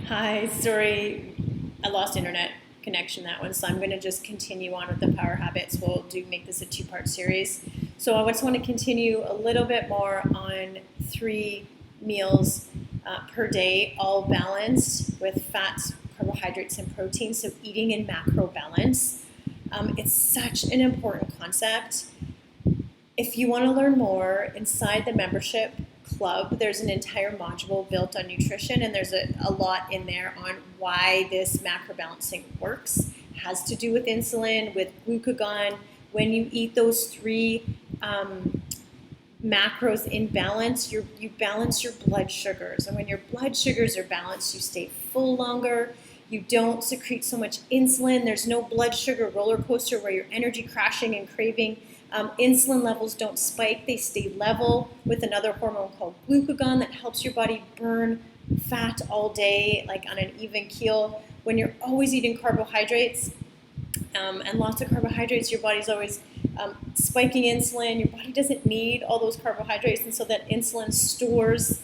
Hi, sorry, I lost internet connection that one, so I'm going to just continue on with the power habits. We'll make this a two-part series. So I just want to continue a little bit more on 3 meals per day, all balanced with fats, carbohydrates, and protein. So eating in macro balance. It's such an important concept. If you want to learn more, inside the membership club, there's an entire module built on nutrition, and there's a lot in there on why this macro balancing works. It has to do with insulin, with glucagon. When you eat those 3 macros in balance, you balance your blood sugars. And when your blood sugars are balanced, you stay full longer. You don't secrete so much insulin. There's no blood sugar roller coaster where you're energy crashing and craving. Insulin levels don't spike. They stay level with another hormone called glucagon that helps your body burn fat all day, like on an even keel. When you're always eating carbohydrates, and lots of carbohydrates, your body's always spiking insulin. Your body doesn't need all those carbohydrates, and so that insulin stores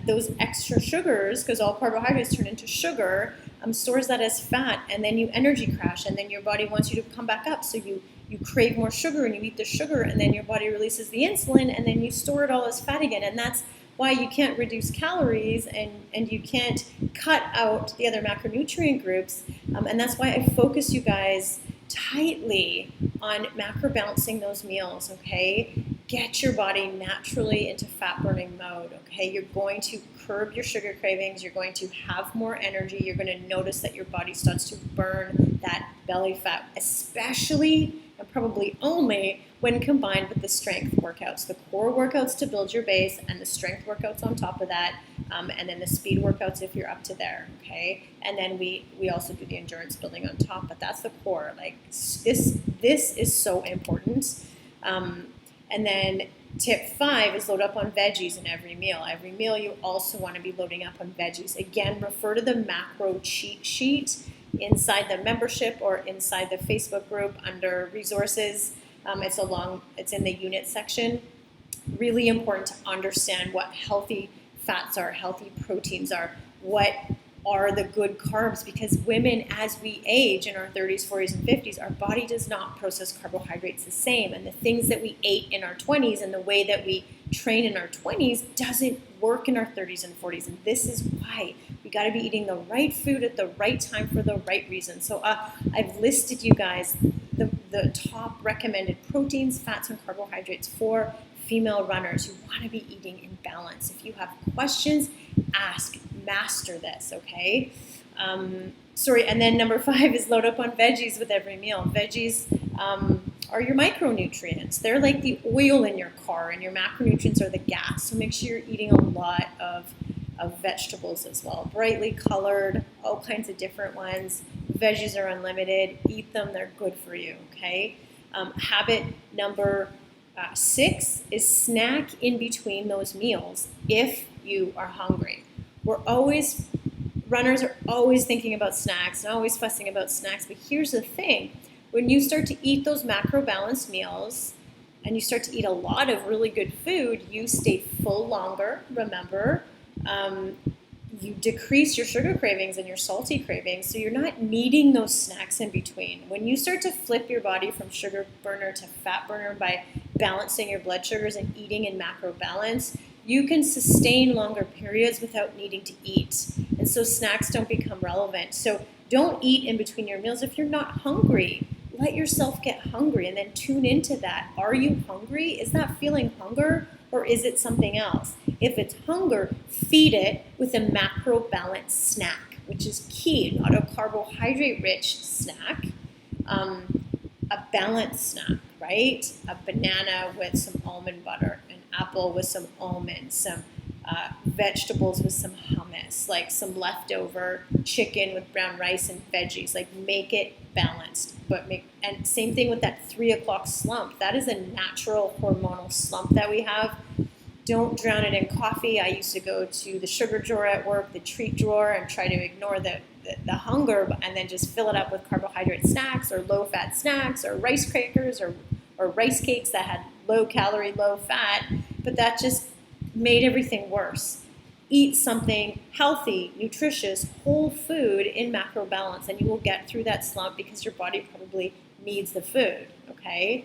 those extra sugars, because all carbohydrates turn into sugar, stores that as fat, and then you energy crash, and then your body wants you to come back up, so you crave more sugar and you eat the sugar, and then your body releases the insulin, and then you store it all as fat again. And that's why you can't reduce calories, and you can't cut out the other macronutrient groups. And that's why I focus you guys tightly on macro balancing those meals, okay? Get your body naturally into fat burning mode, okay? You're going to curb your sugar cravings. You're going to have more energy. You're going to notice that your body starts to burn that belly fat, especially and probably only when combined with the strength workouts, the core workouts to build your base, and the strength workouts on top of that, and then the speed workouts if you're up to there, okay? And then we also do the endurance building on top, but that's the core. Like this is so important. And then tip 5 is load up on veggies in every meal. Every meal you also want to be loading up on veggies. Again, refer to the macro cheat sheet inside the membership or inside the Facebook group under resources. It's in the unit section. Really important to understand what healthy fats are, healthy proteins are, what are the good carbs, because women, as we age in our 30s, 40s, and 50s, our body does not process carbohydrates the same, and the things that we ate in our 20s and the way that we train in our 20s doesn't work in our 30s and 40s, and this is why we got to be eating the right food at the right time for the right reason. So I've listed you guys the top recommended proteins, fats, and carbohydrates for female runners who want to be eating in balance. If you have questions, ask, master this, okay? And then number 5 is load up on veggies with every meal. Veggies are your micronutrients. They're like the oil in your car, and your macronutrients are the gas. So make sure you're eating a lot of vegetables as well. Brightly colored, all kinds of different ones. Veggies are unlimited. Eat them. They're good for you, okay? Habit number 6 is snack in between those meals if you are hungry. Runners are always thinking about snacks and always fussing about snacks, but here's the thing. When you start to eat those macro balanced meals and you start to eat a lot of really good food, you stay full longer, remember. You decrease your sugar cravings and your salty cravings, so you're not needing those snacks in between. When you start to flip your body from sugar burner to fat burner by balancing your blood sugars and eating in macro balance, you can sustain longer periods without needing to eat. And so snacks don't become relevant. So don't eat in between your meals if you're not hungry. Let yourself get hungry and then tune into that. Are you hungry? Is that feeling hunger, or is it something else? If it's hunger, feed it with a macro balanced snack, which is key. Not a carbohydrate-rich snack, a balanced snack, right? A banana with some almond butter, an apple with some almonds, some vegetables with some hummus, like some leftover chicken with brown rice and veggies. Like, make it balanced, and same thing with that 3 o'clock slump. That is a natural hormonal slump that we have. Don't drown it in coffee. I used to go to the sugar drawer at work, the treat drawer, and try to ignore the hunger, and then just fill it up with carbohydrate snacks or low-fat snacks or rice crackers or rice cakes that had low calorie, low fat. But that just made everything worse. eat something healthy, nutritious, whole food in macro balance, and you will get through that slump because your body probably needs the food, okay?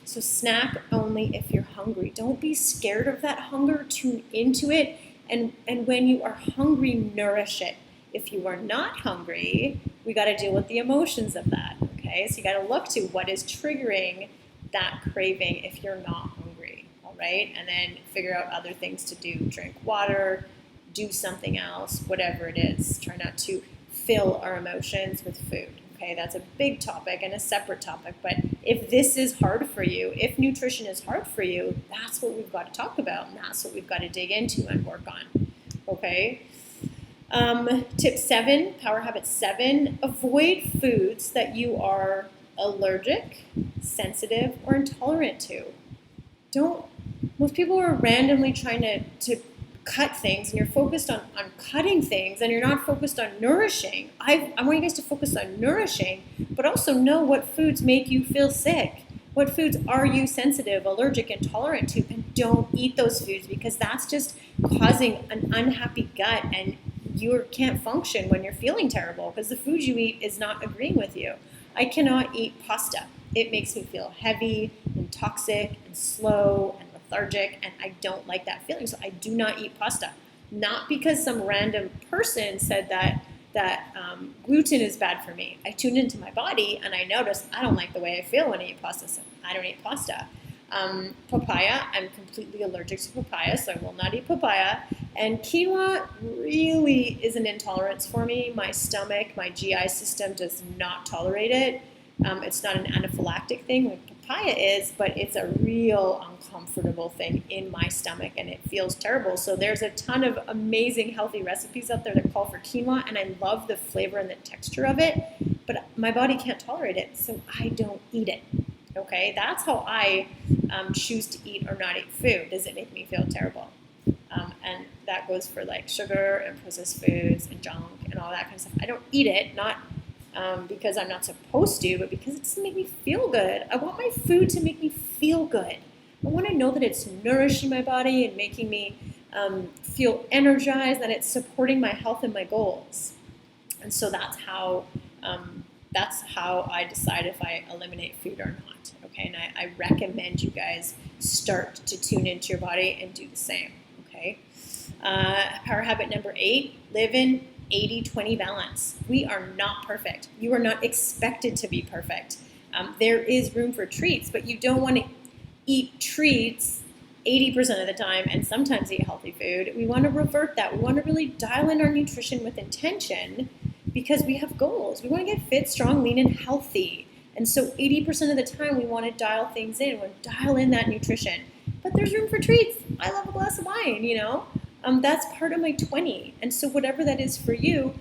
So snack only if you're hungry. Don't be scared of that hunger. Tune into it, and when you are hungry, nourish it. If you are not hungry, we got to deal with the emotions of that, okay? So you got to look to what is triggering that craving if you're not hungry, all right? And then figure out other things to do. Drink water, do something else, whatever it is. Try not to fill our emotions with food. Okay, that's a big topic and a separate topic, but if this is hard for you, if nutrition is hard for you, that's what we've got to talk about, and that's what we've got to dig into and work on, okay? Tip 7, power habit 7, avoid foods that you are allergic, sensitive, or intolerant to. Most people are randomly trying to cut things, and you're focused on cutting things, and you're not focused on nourishing. I want you guys to focus on nourishing, but also know what foods make you feel sick. What foods are you sensitive, allergic, intolerant to, and don't eat those foods, because that's just causing an unhappy gut, and you can't function when you're feeling terrible because the food you eat is not agreeing with you. I cannot eat pasta. It makes me feel heavy and toxic and slow and lethargic, and I don't like that feeling, so I do not eat pasta. Not because some random person said that gluten is bad for me. I tuned into my body and I noticed I don't like the way I feel when I eat pasta, so I don't eat pasta. Papaya, I'm completely allergic to papaya, so I will not eat papaya. And quinoa really is an intolerance for me. My stomach, my GI system does not tolerate it. It's not an anaphylactic thing like papaya is, but it's a real uncomfortable thing in my stomach, and it feels terrible. So there's a ton of amazing healthy recipes out there that call for quinoa, and I love the flavor and the texture of it, but my body can't tolerate it, so I don't eat it. Okay, that's how I choose to eat or not eat food. Does it make me feel terrible? And that goes for like sugar and processed foods and junk and all that kind of stuff. I don't eat it, not because I'm not supposed to, but because it doesn't make me feel good. I want my food to make me feel good. I want to know that it's nourishing my body and making me feel energized, that it's supporting my health and my goals. And so that's how I decide if I eliminate food or not. Okay, and I recommend you guys start to tune into your body and do the same. Okay, power habit number 8: live in 80-20 balance. We are not perfect. You are not expected to be perfect. There is room for treats, but you don't want to eat treats 80% of the time and sometimes eat healthy food. We want to revert that. We want to really dial in our nutrition with intention because we have goals. We want to get fit, strong, lean, and healthy. And so 80% of the time we want to dial things in. We want to dial in that nutrition. But there's room for treats. I love a glass of wine, you know. That's part of my 20. And so whatever that is for you,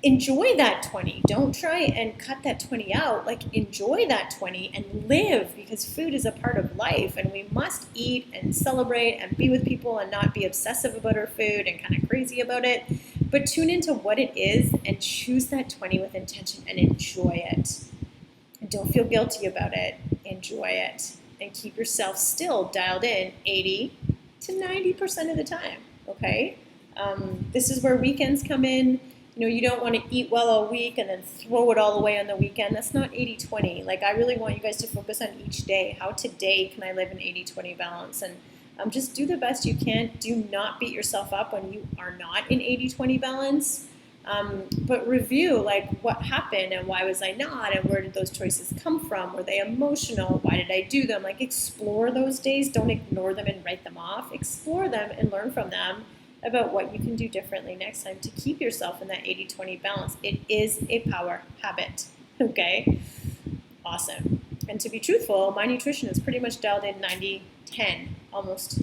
enjoy that 20. Don't try and cut that 20 out. Like, enjoy that 20 and live, because food is a part of life, and we must eat and celebrate and be with people and not be obsessive about our food and kind of crazy about it. But tune into what it is and choose that 20 with intention and enjoy it. And don't feel guilty about it. Enjoy it. And keep yourself still dialed in 80 to 90% of the time, okay? This is where weekends come in. You know, you don't want to eat well all week and then throw it all away on the weekend. That's not 80-20. Like, I really want you guys to focus on each day. How today can I live an 80-20 balance? And just do the best you can. Do not beat yourself up when you are not in 80-20 balance. But review, like, what happened and why was I not, and where did those choices come from? Were they emotional? Why did I do them? Like, explore those days. Don't ignore them and write them off. Explore them and learn from them about what you can do differently next time to keep yourself in that 80-20 balance. It is a power habit, okay? Awesome. And to be truthful, my nutrition is pretty much dialed in 90-10, almost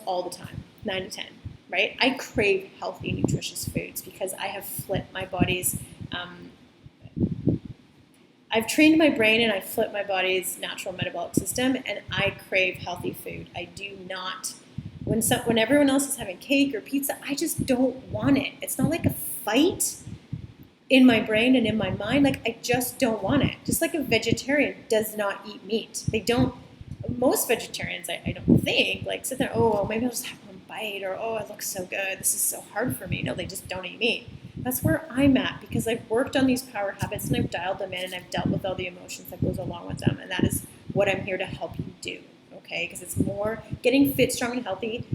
all the time, 9-10. Right? I crave healthy, nutritious foods because I have flipped my body's, I've trained my brain and I've flipped my body's natural metabolic system, and I crave healthy food. I do not, when everyone else is having cake or pizza, I just don't want it. It's not like a fight in my brain and in my mind. Like, I just don't want it. Just like a vegetarian does not eat meat. They don't, most vegetarians, I don't think, like, sit there, oh, well, maybe I'll just have one bite, or oh, it looks so good, this is so hard for me. No, they just don't eat meat. That's where I'm at, because I've worked on these power habits and I've dialed them in and I've dealt with all the emotions that goes along with them, and that is what I'm here to help you do, okay? Because it's more getting fit, strong, and healthy.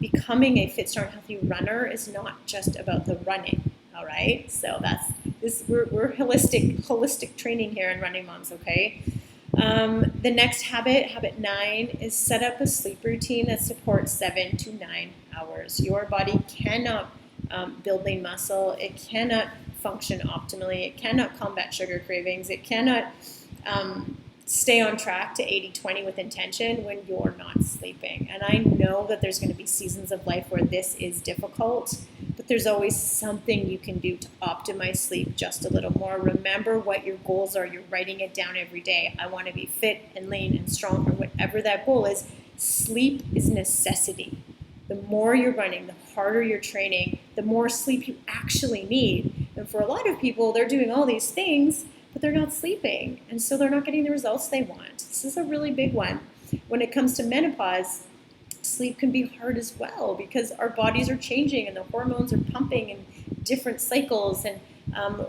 Becoming a fit, strong, healthy runner is not just about the running, all right? So that's this. We're holistic training here in Running Moms, okay? The next habit 9, is set up a sleep routine that supports 7 to 9 hours. Your body cannot build lean muscle. It cannot function optimally. It cannot combat sugar cravings. It cannot stay on track to 80-20 with intention when you're not sleeping. And I know that there's going to be seasons of life where this is difficult, but there's always something you can do to optimize sleep just a little more. Remember what your goals are. You're writing it down every day. I want to be fit and lean and strong, or whatever that goal is. Sleep is a necessity. The more you're running, the harder you're training, the more sleep you actually need. And for a lot of people, they're doing all these things, but they're not sleeping, and so they're not getting the results they want. This is a really big one. When it comes to menopause, sleep can be hard as well, because our bodies are changing and the hormones are pumping in different cycles, and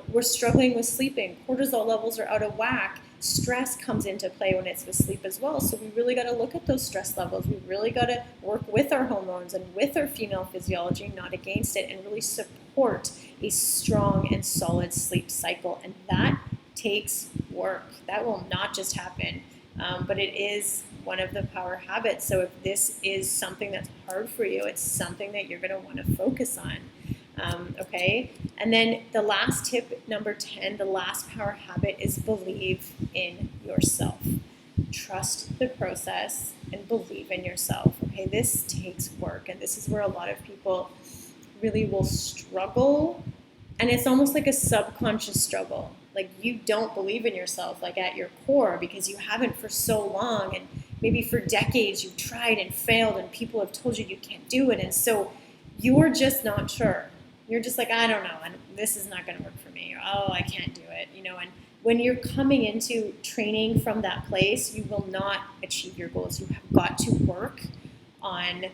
we're struggling with sleeping. Cortisol levels are out of whack. Stress comes into play when it's with sleep as well. So we really got to look at those stress levels. We really got to work with our hormones and with our female physiology, not against it, and really support a strong and solid sleep cycle. And that takes work. That will not just happen, but it is one of the power habits. So if this is something that's hard for you, it's something that you're going to want to focus on. Okay? And then the last tip, number 10, the last power habit, is believe in yourself. Trust the process and believe in yourself. Okay? This takes work, and this is where a lot of people really will struggle, and it's almost like a subconscious struggle. Like, you don't believe in yourself, like, at your core, because you haven't for so long, and maybe for decades you've tried and failed, and people have told you you can't do it, and so you're just not sure. You're just like, I don't know, and this is not going to work for me, or oh, I can't do it, and when you're coming into training from that place, you will not achieve your goals. You have got to work on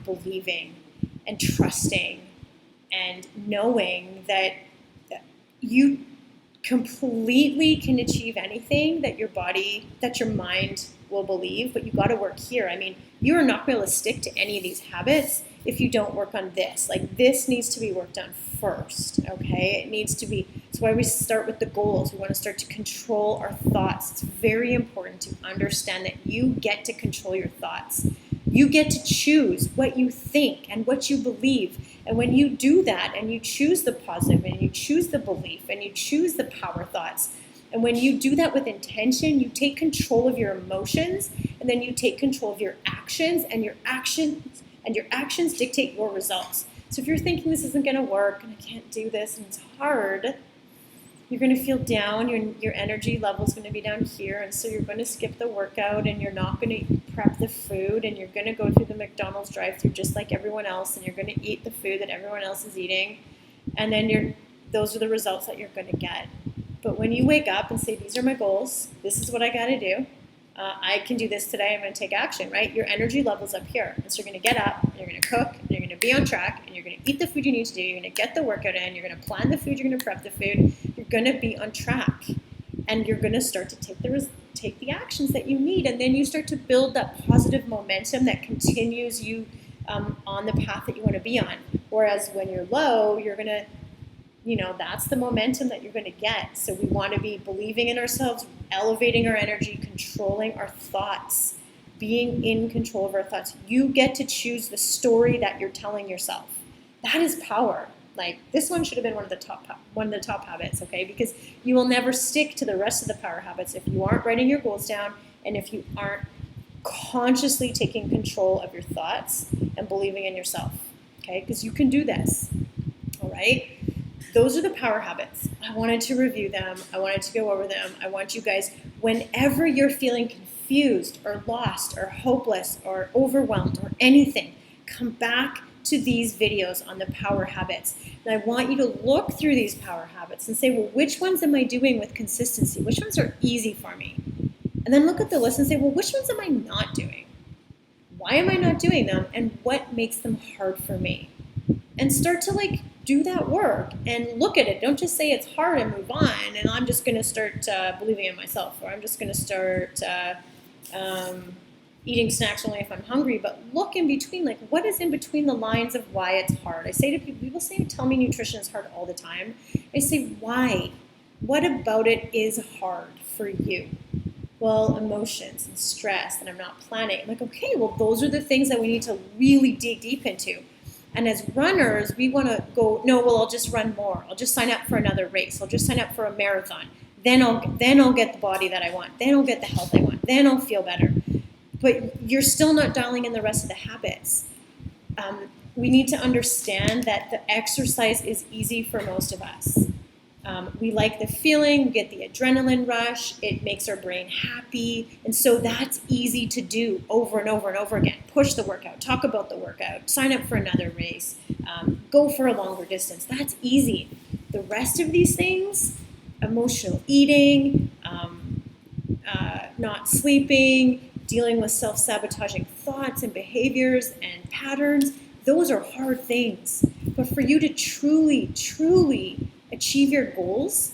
believing and trusting and knowing that you completely can achieve anything that your mind will believe, but you got to work here. I mean, you are not going to stick to any of these habits if you don't work on this. Like, this needs to be worked on first, okay? It needs to be. It's why we start with the goals. We want to start to control our thoughts. It's very important to understand that you get to control your thoughts. You get to choose what you think and what you believe. And when you do that, and you choose the positive, and you choose the belief, and you choose the power thoughts, and when you do that with intention, you take control of your emotions, and then you take control of your actions, and your actions dictate your results. So if you're thinking this isn't going to work, and I can't do this, and it's hard, you're going to feel down. Your energy level is going to be down here, and so you're going to skip the workout, and you're not going to prep the food, and you're going to go through the McDonald's drive-thru just like everyone else, and you're going to eat the food that everyone else is eating, and then those are the results that you're going to get. But when you wake up and say, these are my goals, this is what I got to do, I can do this today, I'm going to take action, right? Your energy level's up here. And so you're going to get up, and you're going to cook, and you're going to be on track, and you're going to eat the food you need to do, you're going to get the workout in, you're going to plan the food, you're going to prep the food, you're going to be on track. And you're going to start to take the actions that you need, and then you start to build that positive momentum that continues you on the path that you want to be on. Whereas when you're low, you're going to, that's the momentum that you're going to get. So we want to be believing in ourselves, elevating our energy, controlling our thoughts, being in control of our thoughts. You get to choose the story that you're telling yourself. That is power. Like, this one should have been one of the top habits, okay? Because you will never stick to the rest of the power habits if you aren't writing your goals down, and if you aren't consciously taking control of your thoughts and believing in yourself, okay? Because you can do this, all right? Those are the power habits. I wanted to review them. I wanted to go over them. I want you guys, whenever you're feeling confused or lost or hopeless or overwhelmed or anything, come back to these videos on the power habits. And I want you to look through these power habits and say, well, which ones am I doing with consistency? Which ones are easy for me? And then look at the list and say, well, which ones am I not doing? Why am I not doing them? And what makes them hard for me? And start to like do that work and look at it. Don't just say it's hard and move on and I'm just going to start believing in myself, or I'm just going to start eating snacks only if I'm hungry. But look in between, like what is in between the lines of why it's hard. I say to people tell me nutrition is hard all the time. I say, why? What about it is hard for you? Well, emotions and stress, and I'm not planning. I'm like, okay, well, those are the things that we need to really dig deep into. And as runners, we want to go, no, well, I'll just run more. I'll just sign up for another race. I'll just sign up for a marathon. Then I'll get the body that I want. Then I'll get the health I want. Then I'll feel better. But you're still not dialing in the rest of the habits. We need to understand that the exercise is easy for most of us. We like the feeling, we get the adrenaline rush, it makes our brain happy, and so that's easy to do over and over and over again. Push the workout, talk about the workout, sign up for another race, go for a longer distance. That's easy. The rest of these things, emotional eating, not sleeping, dealing with self-sabotaging thoughts and behaviors and patterns, those are hard things. But for you to truly, truly achieve your goals,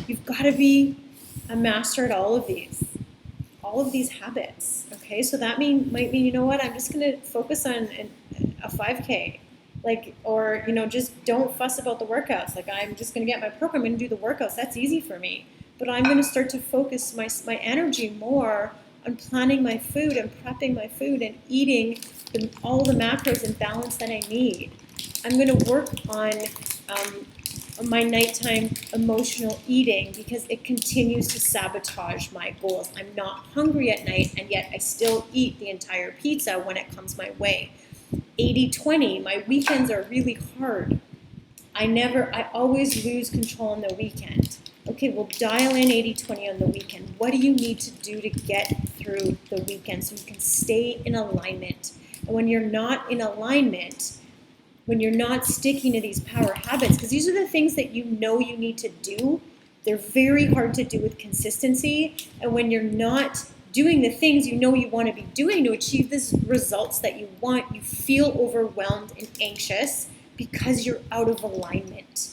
you've got to be a master at all of these habits. Okay, so that might mean, you know what, I'm just going to focus on a 5K, like, or just don't fuss about the workouts. Like, I'm just going to get my program and do the workouts. That's easy for me. But I'm going to start to focus my energy more on planning my food and prepping my food and eating all the macros and balance that I need. I'm going to work on my nighttime emotional eating because it continues to sabotage my goals. I'm not hungry at night, and yet I still eat the entire pizza when it comes my way. 80-20, my weekends are really hard. I always lose control on the weekend. Okay, well, dial in 80-20 on the weekend. What do you need to do to get through the weekend so you can stay in alignment? And when you're not in alignment, when you're not sticking to these power habits, because these are the things that you need to do, they're very hard to do with consistency. And when you're not doing the things you want to be doing to achieve these results that you want, you feel overwhelmed and anxious because you're out of alignment.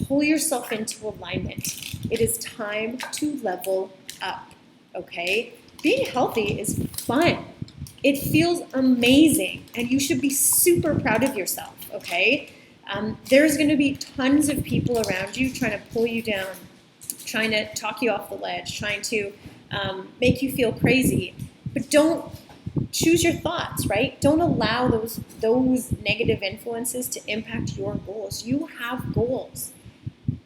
Pull yourself into alignment. It is time to level up, okay? Being healthy is fun. It feels amazing, and you should be super proud of yourself, okay? There's going to be tons of people around you trying to pull you down, trying to talk you off the ledge, trying to make you feel crazy. But don't choose your thoughts, right? Don't allow those negative influences to impact your goals. You have goals.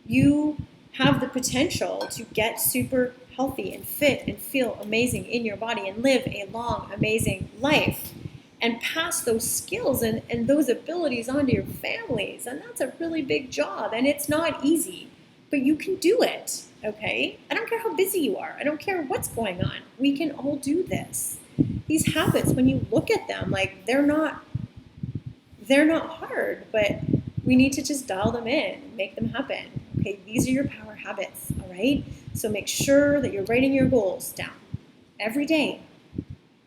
You have the potential to get super healthy and fit and feel amazing in your body and live a long, amazing life and pass those skills and those abilities on to your families. And that's a really big job, and it's not easy, but you can do it, okay? I don't care how busy you are. I don't care what's going on. We can all do this. These habits, when you look at them, like they're not hard, but we need to just dial them in and make them happen. Okay, these are your power habits, all right? So make sure that you're writing your goals down every day.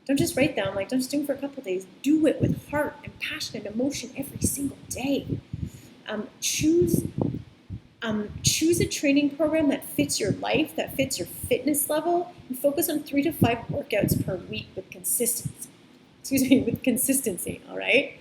Don't just write down, don't just do it for a couple of days. Do it with heart and passion and emotion every single day. Choose a training program that fits your life, that fits your fitness level, and focus on 3 to 5 workouts per week with consistency. All right?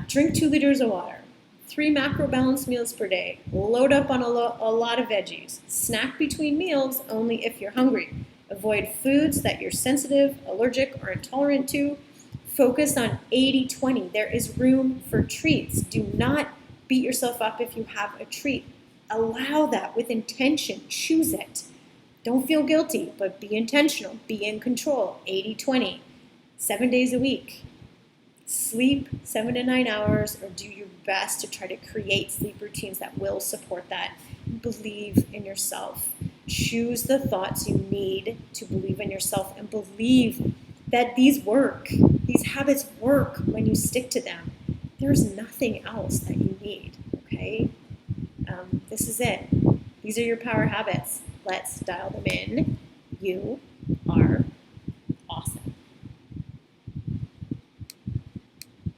Drink 2 liters of water. 3 macro balanced meals per day. Load up on a lot of veggies. Snack between meals only if you're hungry. Avoid foods that you're sensitive, allergic, or intolerant to. Focus on 80-20. There is room for treats. Do not beat yourself up if you have a treat. Allow that with intention. Choose it. Don't feel guilty, but be intentional. Be in control. 80-20. 7 days a week. Sleep 7 to 9 hours, or do your best to try to create sleep routines that will support that. Believe in yourself. Choose the thoughts you need to believe in yourself, and believe that these work. These habits work when you stick to them. There's nothing else that you need, okay? This is it. These are your power habits. Let's dial them in. You are